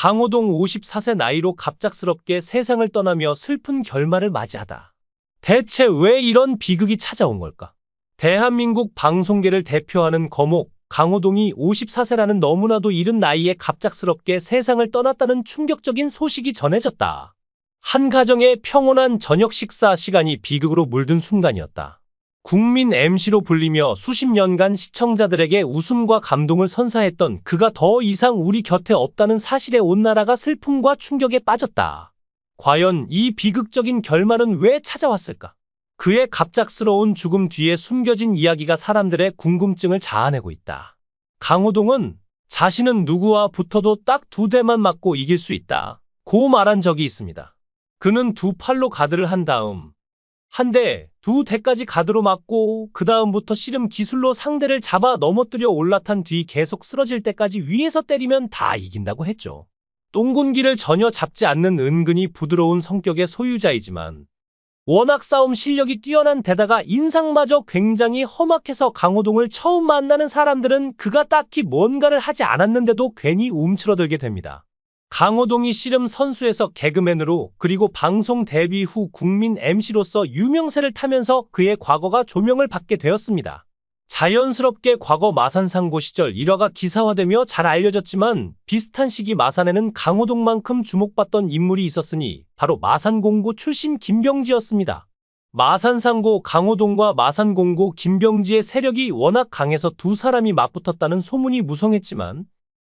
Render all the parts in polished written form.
강호동 54세 나이로 갑작스럽게 세상을 떠나며 슬픈 결말을 맞이하다. 대체 왜 이런 비극이 찾아온 걸까? 대한민국 방송계를 대표하는 거목, 강호동이 54세라는 너무나도 이른 나이에 갑작스럽게 세상을 떠났다는 충격적인 소식이 전해졌다. 한 가정의 평온한 저녁 식사 시간이 비극으로 물든 순간이었다. 국민 MC로 불리며 수십 년간 시청자들에게 웃음과 감동을 선사했던 그가 더 이상 우리 곁에 없다는 사실에 온 나라가 슬픔과 충격에 빠졌다. 과연 이 비극적인 결말은 왜 찾아왔을까? 그의 갑작스러운 죽음 뒤에 숨겨진 이야기가 사람들의 궁금증을 자아내고 있다. 강호동은 자신은 누구와 붙어도 딱 2대만 맞고 이길 수 있다 고 말한 적이 있습니다. 그는 2팔로 가드를 한 다음 한 대, 2대까지 가드로 맞고 그 다음부터 씨름 기술로 상대를 잡아 넘어뜨려 올라탄 뒤 계속 쓰러질 때까지 위에서 때리면 다 이긴다고 했죠. 똥군기를 전혀 잡지 않는 은근히 부드러운 성격의 소유자이지만 워낙 싸움 실력이 뛰어난 데다가 인상마저 굉장히 험악해서 강호동을 처음 만나는 사람들은 그가 딱히 뭔가를 하지 않았는데도 괜히 움츠러들게 됩니다. 강호동이 씨름 선수에서 개그맨으로 그리고 방송 데뷔 후 국민 MC로서 유명세를 타면서 그의 과거가 조명을 받게 되었습니다. 자연스럽게 과거 마산상고 시절 일화가 기사화되며 잘 알려졌지만 비슷한 시기 마산에는 강호동만큼 주목받던 인물이 있었으니 바로 마산공고 출신 김병지였습니다. 마산상고 강호동과 마산공고 김병지의 세력이 워낙 강해서 2사람이 맞붙었다는 소문이 무성했지만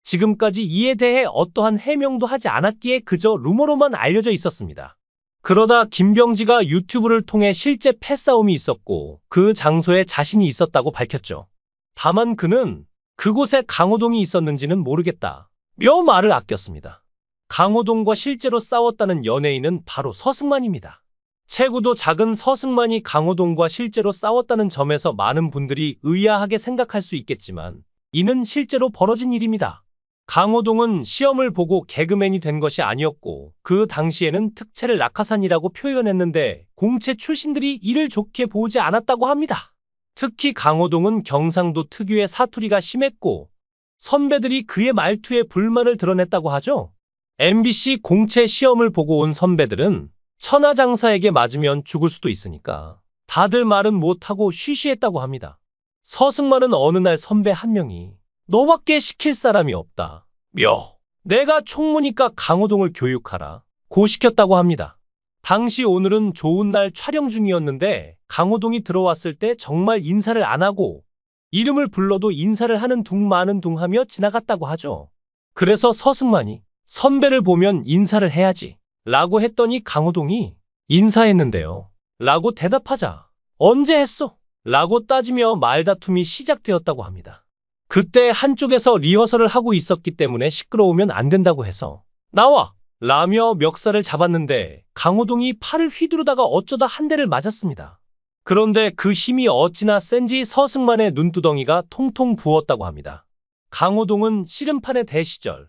지금까지 이에 대해 어떠한 해명도 하지 않았기에 그저 루머로만 알려져 있었습니다. 그러다 김병지가 유튜브를 통해 실제 패싸움이 있었고 그 장소에 자신이 있었다고 밝혔죠. 다만 그는 그곳에 강호동이 있었는지는 모르겠다 며 말을 아꼈습니다. 강호동과 실제로 싸웠다는 연예인은 바로 서승만입니다. 체구도 작은 서승만이 강호동과 실제로 싸웠다는 점에서 많은 분들이 의아하게 생각할 수 있겠지만 이는 실제로 벌어진 일입니다. 강호동은 시험을 보고 개그맨이 된 것이 아니었고 그 당시에는 특채를 낙하산이라고 표현했는데 공채 출신들이 이를 좋게 보지 않았다고 합니다. 특히 강호동은 경상도 특유의 사투리가 심했고 선배들이 그의 말투에 불만을 드러냈다고 하죠. MBC 공채 시험을 보고 온 선배들은 천하장사에게 맞으면 죽을 수도 있으니까 다들 말은 못하고 쉬쉬했다고 합니다. 서승만은 어느 날 선배 한 명이 너밖에 시킬 사람이 없다 며 내가 총무니까 강호동을 교육하라 고 시켰다고 합니다. 당시 오늘은 좋은 날 촬영 중이었는데 강호동이 들어왔을 때 정말 인사를 안 하고 이름을 불러도 인사를 하는 둥 마는 둥 하며 지나갔다고 하죠. 그래서 서승만이 선배를 보면 인사를 해야지 라고 했더니 강호동이 인사했는데요 라고 대답하자 언제 했어? 라고 따지며 말다툼이 시작되었다고 합니다. 그때 한쪽에서 리허설을 하고 있었기 때문에 시끄러우면 안 된다고 해서 나와! 라며 멱살을 잡았는데 강호동이 팔을 휘두르다가 어쩌다 한 대를 맞았습니다. 그런데 그 힘이 어찌나 센지 서승만의 눈두덩이가 통통 부었다고 합니다. 강호동은 씨름판의 대시절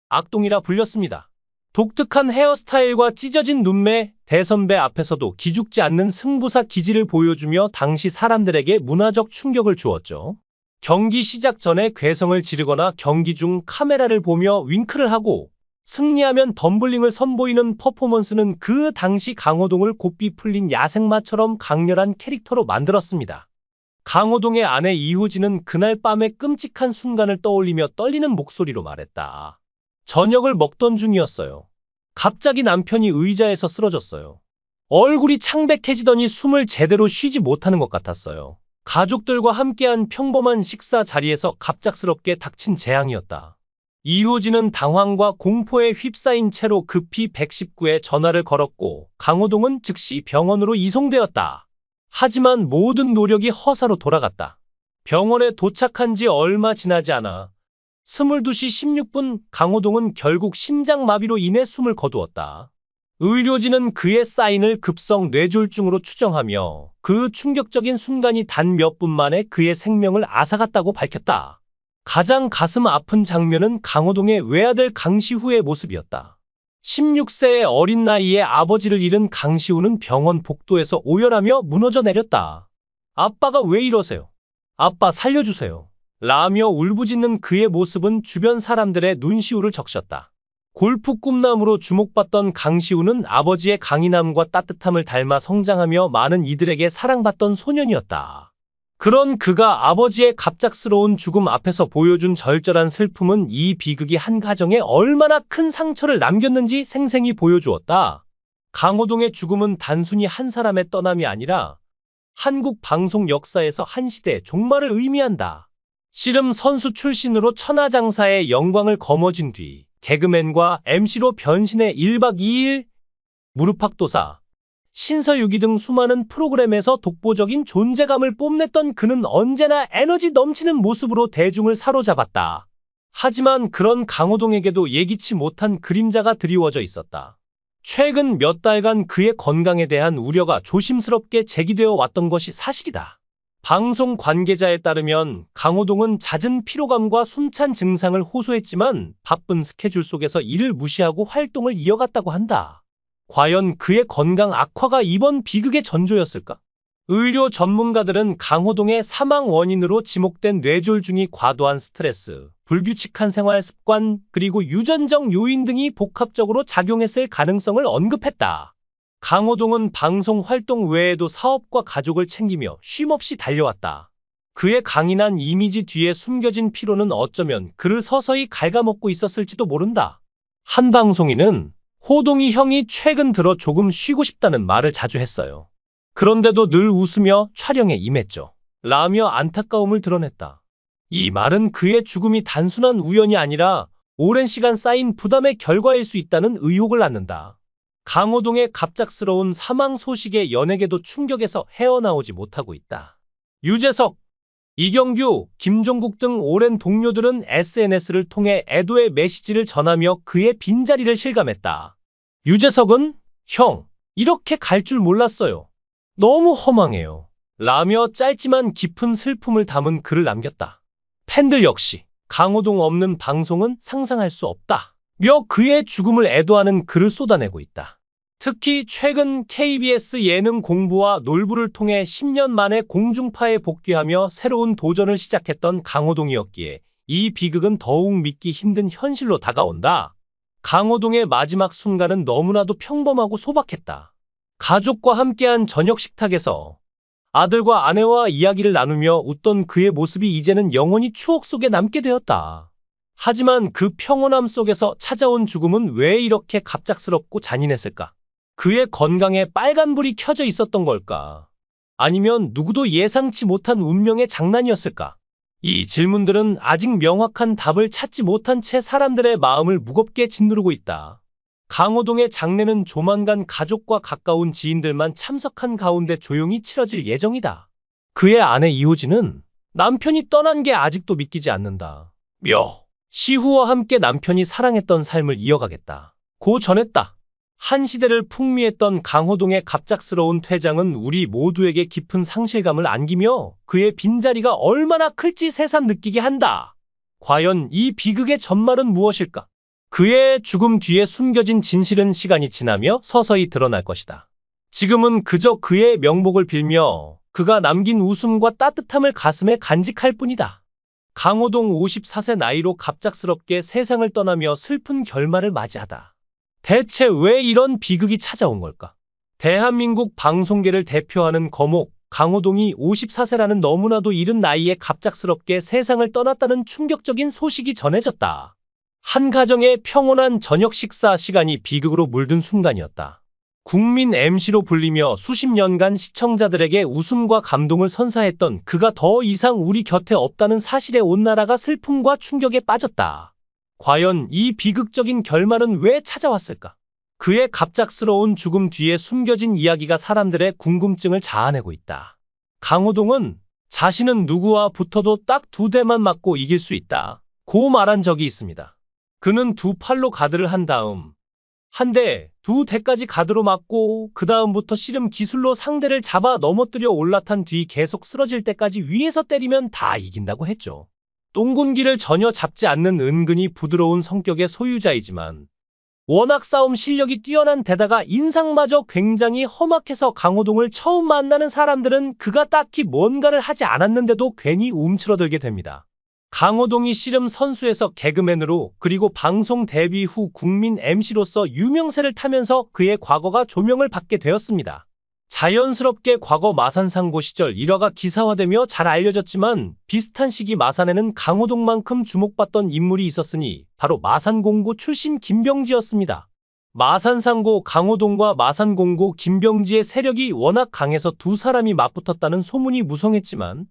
악동이라 불렸습니다. 독특한 헤어스타일과 찢어진 눈매, 대선배 앞에서도 기죽지 않는 승부사 기질을 보여주며 당시 사람들에게 문화적 충격을 주었죠. 경기 시작 전에 괴성을 지르거나 경기 중 카메라를 보며 윙크를 하고 승리하면 덤블링을 선보이는 퍼포먼스는 그 당시 강호동을 곱비 풀린 야생마처럼 강렬한 캐릭터로 만들었습니다. 강호동의 아내 이효진은 그날 밤의 끔찍한 순간을 떠올리며 떨리는 목소리로 말했다. 저녁을 먹던 중이었어요. 갑자기 남편이 의자에서 쓰러졌어요. 얼굴이 창백해지더니 숨을 제대로 쉬지 못하는 것 같았어요. 가족들과 함께한 평범한 식사 자리에서 갑작스럽게 닥친 재앙이었다. 이효진은 당황과 공포에 휩싸인 채로 급히 119에 전화를 걸었고 강호동은 즉시 병원으로 이송되었다. 하지만 모든 노력이 허사로 돌아갔다. 병원에 도착한 지 얼마 지나지 않아 22시 16분 강호동은 결국 심장마비로 인해 숨을 거두었다. 의료진은 그의 사인을 급성 뇌졸중으로 추정하며 그 충격적인 순간이 단 몇 분 만에 그의 생명을 앗아갔다고 밝혔다. 가장 가슴 아픈 장면은 강호동의 외아들 강시후의 모습이었다. 16세의 어린 나이에 아버지를 잃은 강시후는 병원 복도에서 오열하며 무너져 내렸다. 아빠가 왜 이러세요? 아빠 살려주세요. 라며 울부짖는 그의 모습은 주변 사람들의 눈시울을 적셨다. 골프 꿈나무로 주목받던 강시우는 아버지의 강인함과 따뜻함을 닮아 성장하며 많은 이들에게 사랑받던 소년이었다. 그런 그가 아버지의 갑작스러운 죽음 앞에서 보여준 절절한 슬픔은 이 비극이 한 가정에 얼마나 큰 상처를 남겼는지 생생히 보여주었다. 강호동의 죽음은 단순히 한 사람의 떠남이 아니라 한국 방송 역사에서 한 시대의 종말을 의미한다. 씨름 선수 출신으로 천하장사의 영광을 거머쥔 뒤 개그맨과 MC로 변신해 1박 2일, 무릎팍도사, 신서유기 등 수많은 프로그램에서 독보적인 존재감을 뽐냈던 그는 언제나 에너지 넘치는 모습으로 대중을 사로잡았다. 하지만 그런 강호동에게도 예기치 못한 그림자가 드리워져 있었다. 최근 몇 달간 그의 건강에 대한 우려가 조심스럽게 제기되어 왔던 것이 사실이다. 방송 관계자에 따르면 강호동은 잦은 피로감과 숨찬 증상을 호소했지만 바쁜 스케줄 속에서 이를 무시하고 활동을 이어갔다고 한다. 과연 그의 건강 악화가 이번 비극의 전조였을까? 의료 전문가들은 강호동의 사망 원인으로 지목된 뇌졸중이 과도한 스트레스, 불규칙한 생활 습관, 그리고 유전적 요인 등이 복합적으로 작용했을 가능성을 언급했다. 강호동은 방송 활동 외에도 사업과 가족을 챙기며 쉼없이 달려왔다. 그의 강인한 이미지 뒤에 숨겨진 피로는 어쩌면 그를 서서히 갉아먹고 있었을지도 모른다. 한 방송인은 호동이 형이 최근 들어 조금 쉬고 싶다는 말을 자주 했어요. 그런데도 늘 웃으며 촬영에 임했죠. 라며 안타까움을 드러냈다. 이 말은 그의 죽음이 단순한 우연이 아니라 오랜 시간 쌓인 부담의 결과일 수 있다는 의혹을 낳는다. 강호동의 갑작스러운 사망 소식에 연예계도 충격에서 헤어나오지 못하고 있다. 유재석, 이경규, 김종국 등 오랜 동료들은 SNS를 통해 애도의 메시지를 전하며 그의 빈자리를 실감했다. 유재석은 형, 이렇게 갈 줄 몰랐어요. 너무 허망해요. 라며 짧지만 깊은 슬픔을 담은 글을 남겼다. 팬들 역시 강호동 없는 방송은 상상할 수 없다. 며 그의 죽음을 애도하는 글을 쏟아내고 있다. 특히 최근 KBS 예능 공부와 놀부를 통해 10년 만에 공중파에 복귀하며 새로운 도전을 시작했던 강호동이었기에 이 비극은 더욱 믿기 힘든 현실로 다가온다. 강호동의 마지막 순간은 너무나도 평범하고 소박했다. 가족과 함께한 저녁 식탁에서 아들과 아내와 이야기를 나누며 웃던 그의 모습이 이제는 영원히 추억 속에 남게 되었다. 하지만 그 평온함 속에서 찾아온 죽음은 왜 이렇게 갑작스럽고 잔인했을까? 그의 건강에 빨간불이 켜져 있었던 걸까? 아니면 누구도 예상치 못한 운명의 장난이었을까? 이 질문들은 아직 명확한 답을 찾지 못한 채 사람들의 마음을 무겁게 짓누르고 있다. 강호동의 장례는 조만간 가족과 가까운 지인들만 참석한 가운데 조용히 치러질 예정이다. 그의 아내 이호진은 남편이 떠난 게 아직도 믿기지 않는다. 시후와 함께 남편이 사랑했던 삶을 이어가겠다. 고 전했다. 한 시대를 풍미했던 강호동의 갑작스러운 퇴장은 우리 모두에게 깊은 상실감을 안기며 그의 빈자리가 얼마나 클지 새삼 느끼게 한다. 과연 이 비극의 전말은 무엇일까? 그의 죽음 뒤에 숨겨진 진실은 시간이 지나며 서서히 드러날 것이다. 지금은 그저 그의 명복을 빌며 그가 남긴 웃음과 따뜻함을 가슴에 간직할 뿐이다. 강호동 54세 나이로 갑작스럽게 세상을 떠나며 슬픈 결말을 맞이하다. 대체 왜 이런 비극이 찾아온 걸까? 대한민국 방송계를 대표하는 거목, 강호동이 54세라는 너무나도 이른 나이에 갑작스럽게 세상을 떠났다는 충격적인 소식이 전해졌다. 한 가정의 평온한 저녁 식사 시간이 비극으로 물든 순간이었다. 국민 MC로 불리며 수십 년간 시청자들에게 웃음과 감동을 선사했던 그가 더 이상 우리 곁에 없다는 사실에 온 나라가 슬픔과 충격에 빠졌다. 과연 이 비극적인 결말은 왜 찾아왔을까? 그의 갑작스러운 죽음 뒤에 숨겨진 이야기가 사람들의 궁금증을 자아내고 있다. 강호동은 자신은 누구와 붙어도 딱 2대만 맞고 이길 수 있다. 고 말한 적이 있습니다. 그는 2팔로 가드를 한 다음 한 대, 2대까지 가드로 맞고 그 다음부터 씨름 기술로 상대를 잡아 넘어뜨려 올라탄 뒤 계속 쓰러질 때까지 위에서 때리면 다 이긴다고 했죠. 똥군기를 전혀 잡지 않는 은근히 부드러운 성격의 소유자이지만 워낙 싸움 실력이 뛰어난 데다가 인상마저 굉장히 험악해서 강호동을 처음 만나는 사람들은 그가 딱히 뭔가를 하지 않았는데도 괜히 움츠러들게 됩니다. 강호동이 씨름 선수에서 개그맨으로 그리고 방송 데뷔 후 국민 MC로서 유명세를 타면서 그의 과거가 조명을 받게 되었습니다. 자연스럽게 과거 마산상고 시절 일화가 기사화되며 잘 알려졌지만 비슷한 시기 마산에는 강호동만큼 주목받던 인물이 있었으니 바로 마산공고 출신 김병지였습니다. 마산상고 강호동과 마산공고 김병지의 세력이 워낙 강해서 두 사람이 맞붙었다는 소문이 무성했지만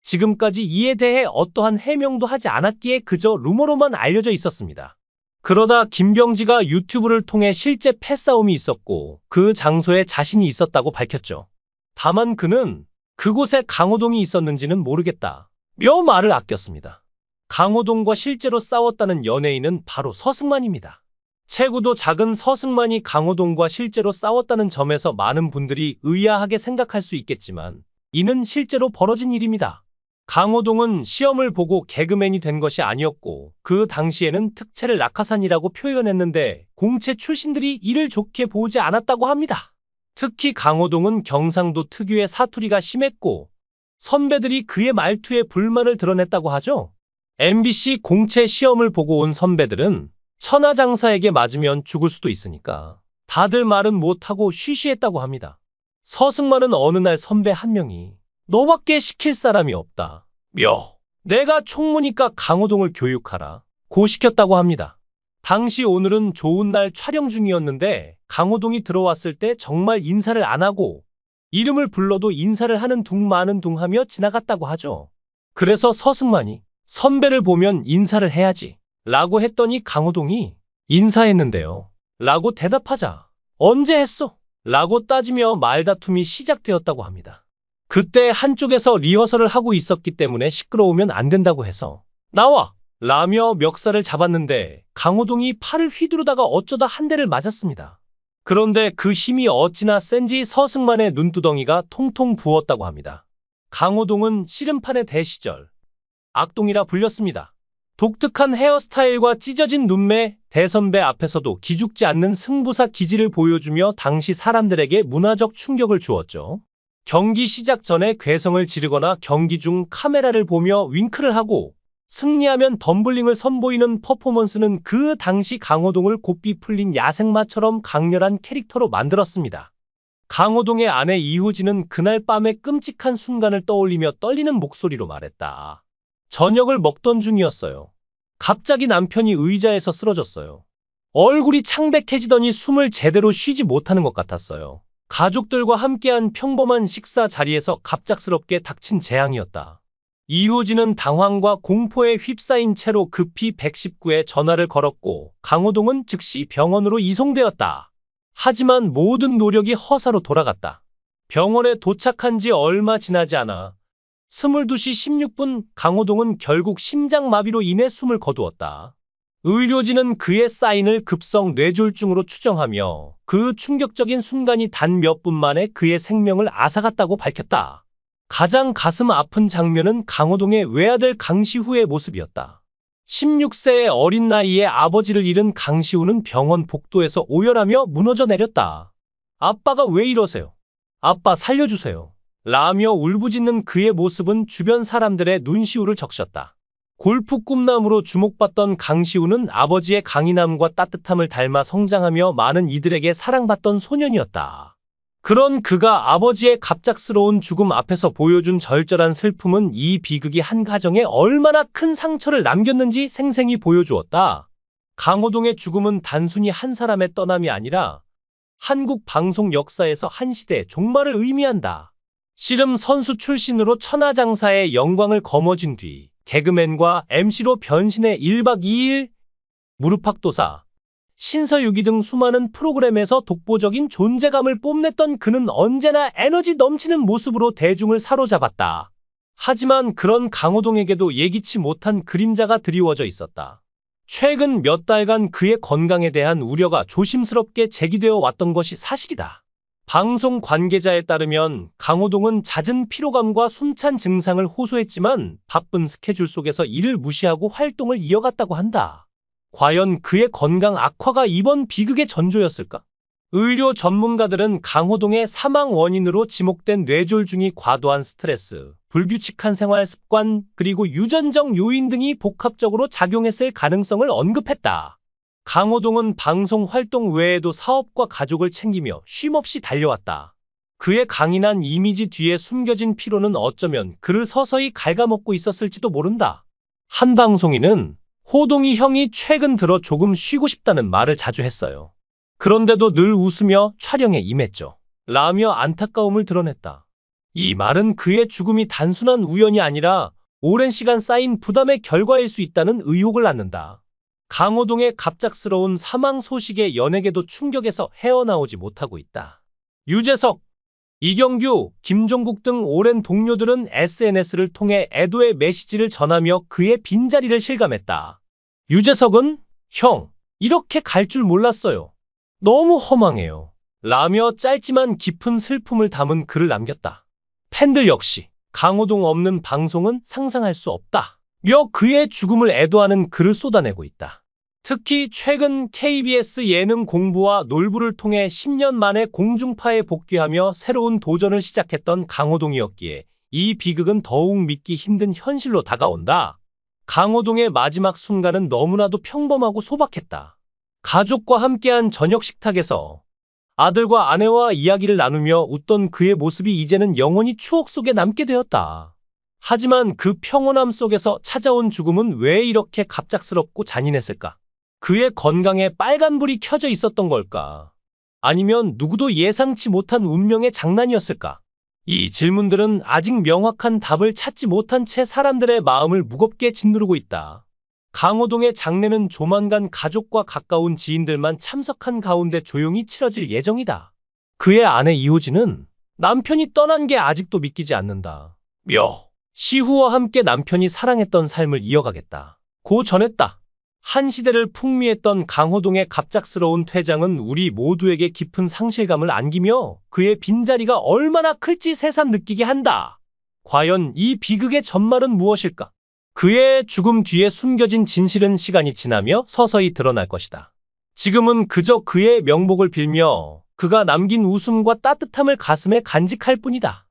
지금까지 이에 대해 어떠한 해명도 하지 않았기에 그저 루머로만 알려져 있었습니다. 그러다 김병지가 유튜브를 통해 실제 패싸움이 있었고 그 장소에 자신이 있었다고 밝혔죠. 다만 그는 그곳에 강호동이 있었는지는 모르겠다 며 말을 아꼈습니다. 강호동과 실제로 싸웠다는 연예인은 바로 서승만입니다. 체구도 작은 서승만이 강호동과 실제로 싸웠다는 점에서 많은 분들이 의아하게 생각할 수 있겠지만 이는 실제로 벌어진 일입니다. 강호동은 시험을 보고 개그맨이 된 것이 아니었고 그 당시에는 특채를 낙하산이라고 표현했는데 공채 출신들이 이를 좋게 보지 않았다고 합니다. 특히 강호동은 경상도 특유의 사투리가 심했고 선배들이 그의 말투에 불만을 드러냈다고 하죠. MBC 공채 시험을 보고 온 선배들은 천하장사에게 맞으면 죽을 수도 있으니까 다들 말은 못하고 쉬쉬했다고 합니다. 서승만은 어느 날 선배 한 명이 너밖에 시킬 사람이 없다 며 내가 총무니까 강호동을 교육하라 고 시켰다고 합니다. 당시 오늘은 좋은 날 촬영 중이었는데 강호동이 들어왔을 때 정말 인사를 안 하고 이름을 불러도 인사를 하는 둥 마는 둥 하며 지나갔다고 하죠. 그래서 서승만이 선배를 보면 인사를 해야지 라고 했더니 강호동이 인사했는데요 라고 대답하자 언제 했어? 라고 따지며 말다툼이 시작되었다고 합니다. 그때 한쪽에서 리허설을 하고 있었기 때문에 시끄러우면 안 된다고 해서 나와! 라며 멱살을 잡았는데 강호동이 팔을 휘두르다가 어쩌다 한 대를 맞았습니다. 그런데 그 힘이 어찌나 센지 서승만의 눈두덩이가 통통 부었다고 합니다. 강호동은 씨름판의 대시절 악동이라 불렸습니다. 독특한 헤어스타일과 찢어진 눈매, 대선배 앞에서도 기죽지 않는 승부사 기질을 보여주며 당시 사람들에게 문화적 충격을 주었죠. 경기 시작 전에 괴성을 지르거나 경기 중 카메라를 보며 윙크를 하고 승리하면 덤블링을 선보이는 퍼포먼스는 그 당시 강호동을 곱비 풀린 야생마처럼 강렬한 캐릭터로 만들었습니다. 강호동의 아내 이호진은 그날 밤의 끔찍한 순간을 떠올리며 떨리는 목소리로 말했다. 저녁을 먹던 중이었어요. 갑자기 남편이 의자에서 쓰러졌어요. 얼굴이 창백해지더니 숨을 제대로 쉬지 못하는 것 같았어요. 가족들과 함께한 평범한 식사 자리에서 갑작스럽게 닥친 재앙이었다. 이호진은 당황과 공포에 휩싸인 채로 급히 119에 전화를 걸었고 강호동은 즉시 병원으로 이송되었다. 하지만 모든 노력이 허사로 돌아갔다. 병원에 도착한 지 얼마 지나지 않아 22시 16분 강호동은 결국 심장마비로 인해 숨을 거두었다. 의료진은 그의 사인을 급성 뇌졸중으로 추정하며 그 충격적인 순간이 단 몇 분 만에 그의 생명을 앗아갔다고 밝혔다. 가장 가슴 아픈 장면은 강호동의 외아들 강시후의 모습이었다. 16세의 어린 나이에 아버지를 잃은 강시후는 병원 복도에서 오열하며 무너져 내렸다. 아빠가 왜 이러세요? 아빠 살려주세요. 라며 울부짖는 그의 모습은 주변 사람들의 눈시울을 적셨다. 골프 꿈나무로 주목받던 강시우는 아버지의 강인함과 따뜻함을 닮아 성장하며 많은 이들에게 사랑받던 소년이었다. 그런 그가 아버지의 갑작스러운 죽음 앞에서 보여준 절절한 슬픔은 이 비극이 한 가정에 얼마나 큰 상처를 남겼는지 생생히 보여주었다. 강호동의 죽음은 단순히 한 사람의 떠남이 아니라 한국 방송 역사에서 한 시대의 종말을 의미한다. 씨름 선수 출신으로 천하장사의 영광을 거머쥔 뒤 개그맨과 MC로 변신해 1박 2일, 무릎팍도사, 신서유기 등 수많은 프로그램에서 독보적인 존재감을 뽐냈던 그는 언제나 에너지 넘치는 모습으로 대중을 사로잡았다. 하지만 그런 강호동에게도 예기치 못한 그림자가 드리워져 있었다. 최근 몇 달간 그의 건강에 대한 우려가 조심스럽게 제기되어 왔던 것이 사실이다. 방송 관계자에 따르면 강호동은 잦은 피로감과 숨찬 증상을 호소했지만 바쁜 스케줄 속에서 이를 무시하고 활동을 이어갔다고 한다. 과연 그의 건강 악화가 이번 비극의 전조였을까? 의료 전문가들은 강호동의 사망 원인으로 지목된 뇌졸중이 과도한 스트레스, 불규칙한 생활 습관, 그리고 유전적 요인 등이 복합적으로 작용했을 가능성을 언급했다. 강호동은 방송 활동 외에도 사업과 가족을 챙기며 쉼없이 달려왔다. 그의 강인한 이미지 뒤에 숨겨진 피로는 어쩌면 그를 서서히 갉아먹고 있었을지도 모른다. 한 방송인은 호동이 형이 최근 들어 조금 쉬고 싶다는 말을 자주 했어요. 그런데도 늘 웃으며 촬영에 임했죠. 라며 안타까움을 드러냈다. 이 말은 그의 죽음이 단순한 우연이 아니라 오랜 시간 쌓인 부담의 결과일 수 있다는 의혹을 낳는다. 강호동의 갑작스러운 사망 소식에 연예계도 충격에서 헤어나오지 못하고 있다. 유재석, 이경규, 김종국 등 오랜 동료들은 SNS를 통해 애도의 메시지를 전하며 그의 빈자리를 실감했다. 유재석은 형, 이렇게 갈 줄 몰랐어요. 너무 허망해요. 라며 짧지만 깊은 슬픔을 담은 글을 남겼다. 팬들 역시 강호동 없는 방송은 상상할 수 없다. 며 그의 죽음을 애도하는 글을 쏟아내고 있다. 특히 최근 KBS 예능 공부와 놀부를 통해 10년 만에 공중파에 복귀하며 새로운 도전을 시작했던 강호동이었기에 이 비극은 더욱 믿기 힘든 현실로 다가온다. 강호동의 마지막 순간은 너무나도 평범하고 소박했다. 가족과 함께한 저녁 식탁에서 아들과 아내와 이야기를 나누며 웃던 그의 모습이 이제는 영원히 추억 속에 남게 되었다. 하지만 그 평온함 속에서 찾아온 죽음은 왜 이렇게 갑작스럽고 잔인했을까? 그의 건강에 빨간불이 켜져 있었던 걸까? 아니면 누구도 예상치 못한 운명의 장난이었을까? 이 질문들은 아직 명확한 답을 찾지 못한 채 사람들의 마음을 무겁게 짓누르고 있다. 강호동의 장례는 조만간 가족과 가까운 지인들만 참석한 가운데 조용히 치러질 예정이다. 그의 아내 이호진은 남편이 떠난 게 아직도 믿기지 않는다. 시후와 함께 남편이 사랑했던 삶을 이어가겠다. 고 전했다. 한 시대를 풍미했던 강호동의 갑작스러운 퇴장은 우리 모두에게 깊은 상실감을 안기며 그의 빈자리가 얼마나 클지 새삼 느끼게 한다. 과연 이 비극의 전말은 무엇일까? 그의 죽음 뒤에 숨겨진 진실은 시간이 지나며 서서히 드러날 것이다. 지금은 그저 그의 명복을 빌며 그가 남긴 웃음과 따뜻함을 가슴에 간직할 뿐이다.